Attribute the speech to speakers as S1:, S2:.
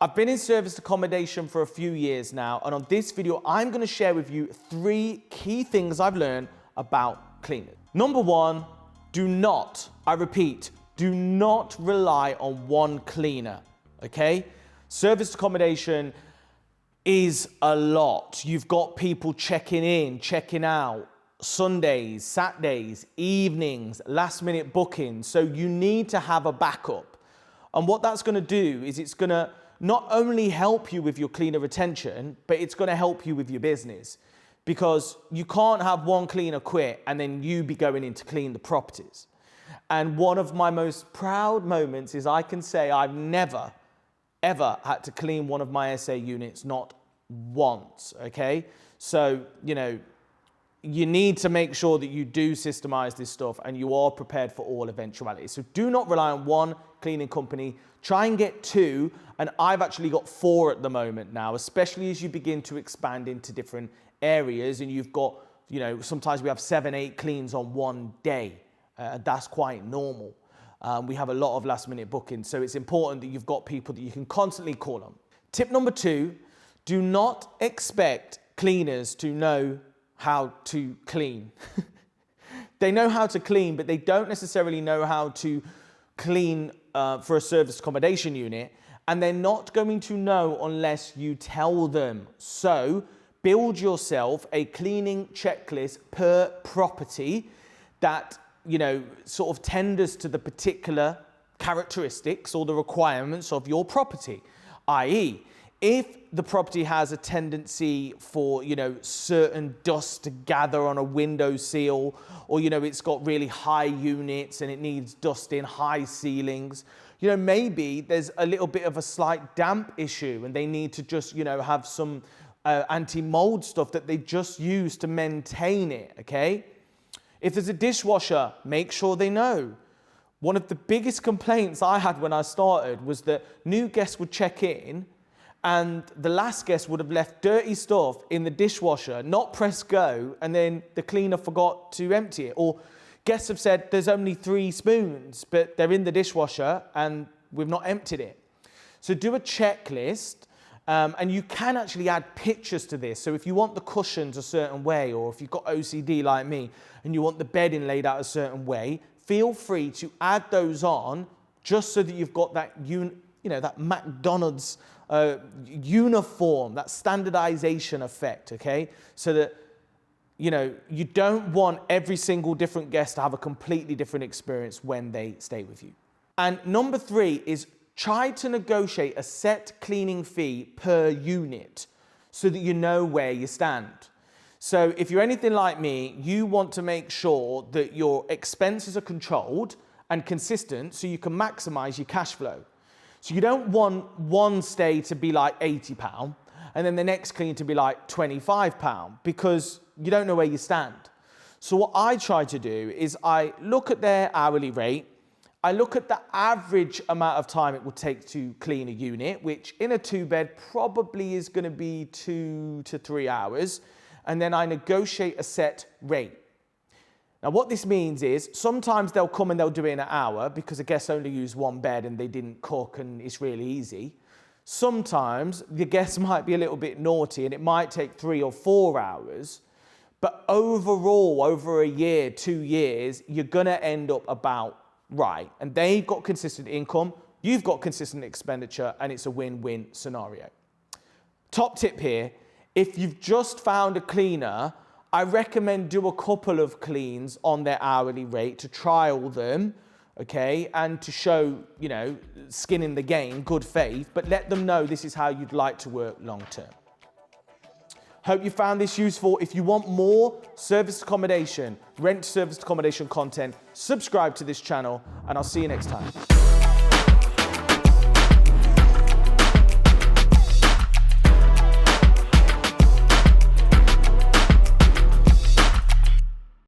S1: I've been in serviced accommodation for a few years now, and on this video, I'm going to share with you 3 key things I've learned about cleaners. Number 1, do not, I repeat, do not rely on one cleaner, okay? Serviced accommodation is a lot. You've got people checking in, checking out, Sundays, Saturdays, evenings, last minute bookings. So you need to have a backup. And what that's going to do is it's going to not only help you with your cleaner retention, but it's going to help you with your business, because you can't have one cleaner quit and then you be going in to clean the properties. And one of my most proud moments is I can say I've never, ever had to clean one of my SA units, not once, okay? So, you need to make sure that you do systemize this stuff and you are prepared for all eventualities. So do not rely on one cleaning company. Try and get 2, and I've actually got 4 at the moment now, especially as you begin to expand into different areas and you've got, sometimes we have 7, 8 cleans on one day. That's quite normal. We have a lot of last minute bookings, so it's important that you've got people that you can constantly call on. Tip number 2, do not expect cleaners to know how to clean. They know how to clean, but they don't necessarily know how to clean for a serviced accommodation unit, and they're not going to know unless you tell them. So build yourself a cleaning checklist per property that sort of tenders to the particular characteristics or the requirements of your property. I.e., if the property has a tendency for, certain dust to gather on a window seal, or, it's got really high units and it needs dust in high ceilings, maybe there's a little bit of a slight damp issue and they need to just, have some anti-mold stuff that they just use to maintain it, okay? If there's a dishwasher, make sure they know. One of the biggest complaints I had when I started was that new guests would check in and the last guest would have left dirty stuff in the dishwasher, not press go, and then the cleaner forgot to empty it. Or guests have said there's only 3 spoons, but they're in the dishwasher and we've not emptied it. So do a checklist, and you can actually add pictures to this. So if you want the cushions a certain way, or if you've got OCD like me and you want the bedding laid out a certain way, feel free to add those on just so that you've got that that McDonald's uniform, that standardization effect, okay? So that, you don't want every single different guest to have a completely different experience when they stay with you. And number 3 is try to negotiate a set cleaning fee per unit so that you know where you stand. So if you're anything like me, you want to make sure that your expenses are controlled and consistent so you can maximize your cash flow. So you don't want one stay to be like £80 and then the next clean to be like £25 because you don't know where you stand. So what I try to do is I look at their hourly rate, I look at the average amount of time it will take to clean a unit, which in a 2-bed probably is going to be 2 to 3 hours, and then I negotiate a set rate. Now, what this means is sometimes they'll come and they'll do it in an hour because a guest only used 1 bed and they didn't cook and it's really easy. Sometimes the guests might be a little bit naughty and it might take 3 or 4 hours. But overall, over a year, 2 years, you're going to end up about right. And they've got consistent income, you've got consistent expenditure, and it's a win-win scenario. Top tip here, if you've just found a cleaner, I recommend do a couple of cleans on their hourly rate to trial them, okay, and to show, skin in the game, good faith, but let them know this is how you'd like to work long term. Hope you found this useful. If you want more serviced accommodation, rent serviced accommodation content, subscribe to this channel, and I'll see you next time.